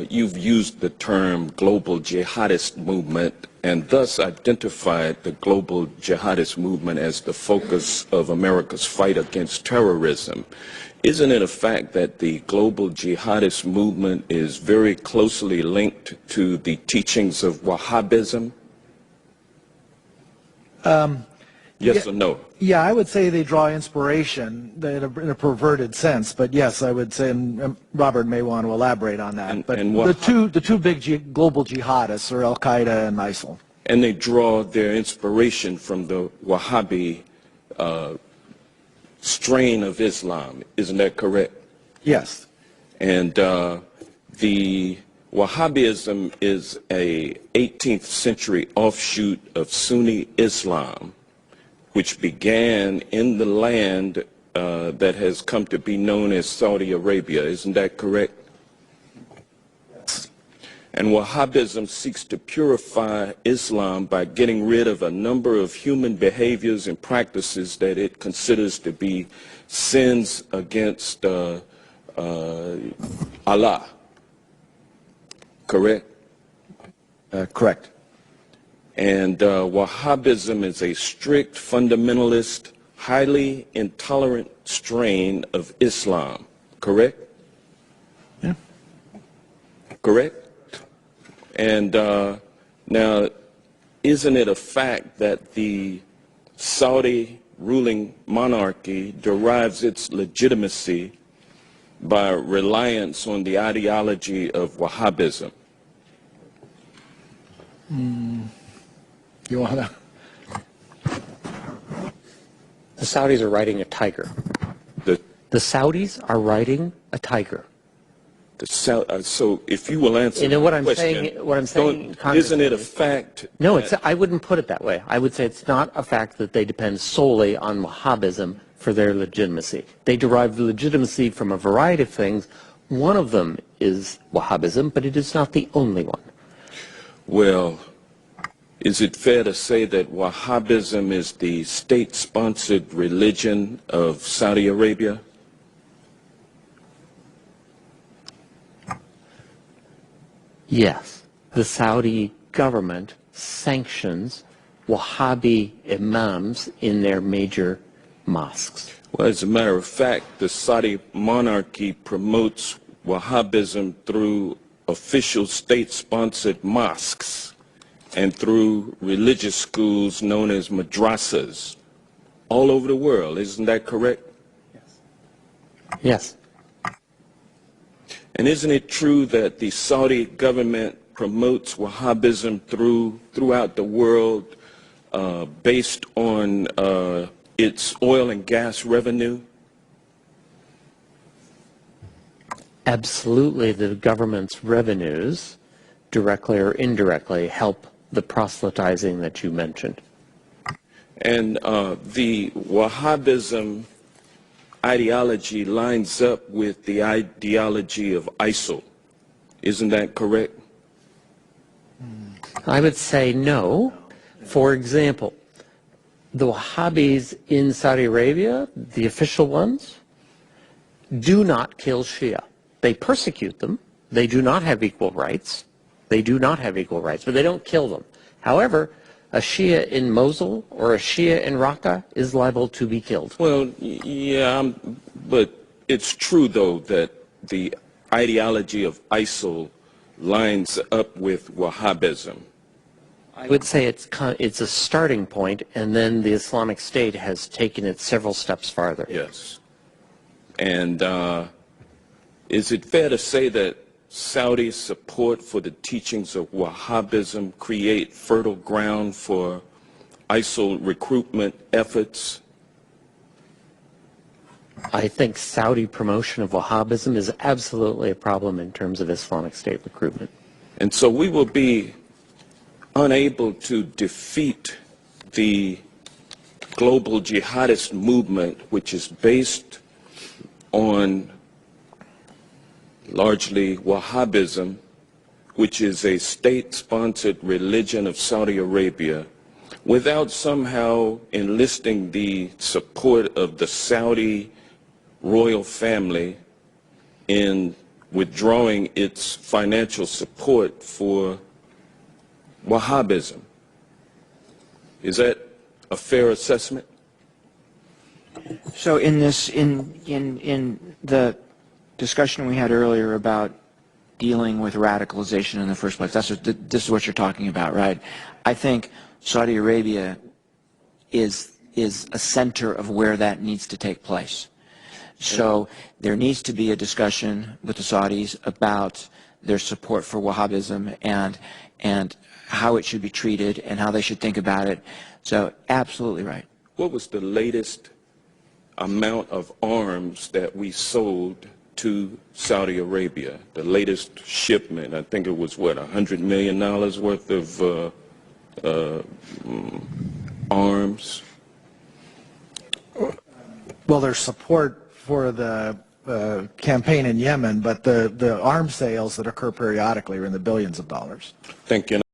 you've used the term global jihadist movement and thus identified the global jihadist movement as the focus of America's fight against terrorism. Isn't it a fact that the global jihadist movement is very closely linked to the teachings of Wahhabism? Yes or no? Yeah, I would say they draw inspiration in a perverted sense, but yes, I would say, and Robert may want to elaborate on that. But the two big global jihadists are Al-Qaeda and ISIL. And they draw their inspiration from the Wahhabi strain of Islam, isn't that correct? Yes. And the Wahhabism is a 18th century offshoot of Sunni Islam, which began in the land that has come to be known as Saudi Arabia. Isn't that correct? Yes. And Wahhabism seeks to purify Islam by getting rid of a number of human behaviors and practices that it considers to be sins against Allah. Correct? Correct. And Wahhabism is a strict, fundamentalist, highly intolerant strain of Islam. Correct? Yeah. Correct? And now, isn't it a fact that the Saudi ruling monarchy derives its legitimacy by reliance on the ideology of Wahhabism? You want to? The Saudis are riding a tiger. The Saudis are riding a tiger. So if you will answer what I'm question, saying, isn't it a fact? No, I wouldn't put it that way. I would say it's not a fact that they depend solely on Wahhabism for their legitimacy. They derive legitimacy from a variety of things. One of them is Wahhabism, but it is not the only one. Well, is it fair to say that Wahhabism is the state-sponsored religion of Saudi Arabia? Yes. The Saudi government sanctions Wahhabi imams in their major mosques. Well, as a matter of fact, the Saudi monarchy promotes Wahhabism through official state-sponsored mosques and through religious schools known as madrasas all over the world. Isn't that correct? Yes. Yes. And isn't it true that the Saudi government promotes Wahhabism throughout the world based on its oil and gas revenue? Absolutely, the government's revenues, directly or indirectly, help the proselytizing that you mentioned. And the Wahhabism ideology lines up with the ideology of ISIL. Isn't that correct? I would say no. For example, the Wahhabis in Saudi Arabia, the official ones, do not kill Shia. They persecute them. They do not have equal rights. They do not have equal rights, but they don't kill them. However, a Shia in Mosul or a Shia in Raqqa is liable to be killed. Well, yeah, but it's true, though, that the ideology of ISIL lines up with Wahhabism. I would say it's a starting point, and then the Islamic State has taken it several steps farther. Yes. And is it fair to say that Saudi support for the teachings of Wahhabism create fertile ground for ISIL recruitment efforts? I think Saudi promotion of Wahhabism is absolutely a problem in terms of Islamic State recruitment. And so we will be unable to defeat the global jihadist movement, which is based on largely Wahhabism, which is a state-sponsored religion of Saudi Arabia, without somehow enlisting the support of the Saudi royal family in withdrawing its financial support for Wahhabism. Is that a fair assessment? So in the discussion we had earlier about dealing with radicalization in the first place, this is what you're talking about, right? I think Saudi Arabia is a center of where that needs to take place. So there needs to be a discussion with the Saudis about their support for Wahhabism and how it should be treated and how they should think about it. So absolutely right. What was the latest amount of arms that we sold to Saudi Arabia? The latest shipment, I think it was what, $100 million worth of arms? Well, there's support for the campaign in Yemen, but the arms sales that occur periodically are in the billions of dollars. Thank you.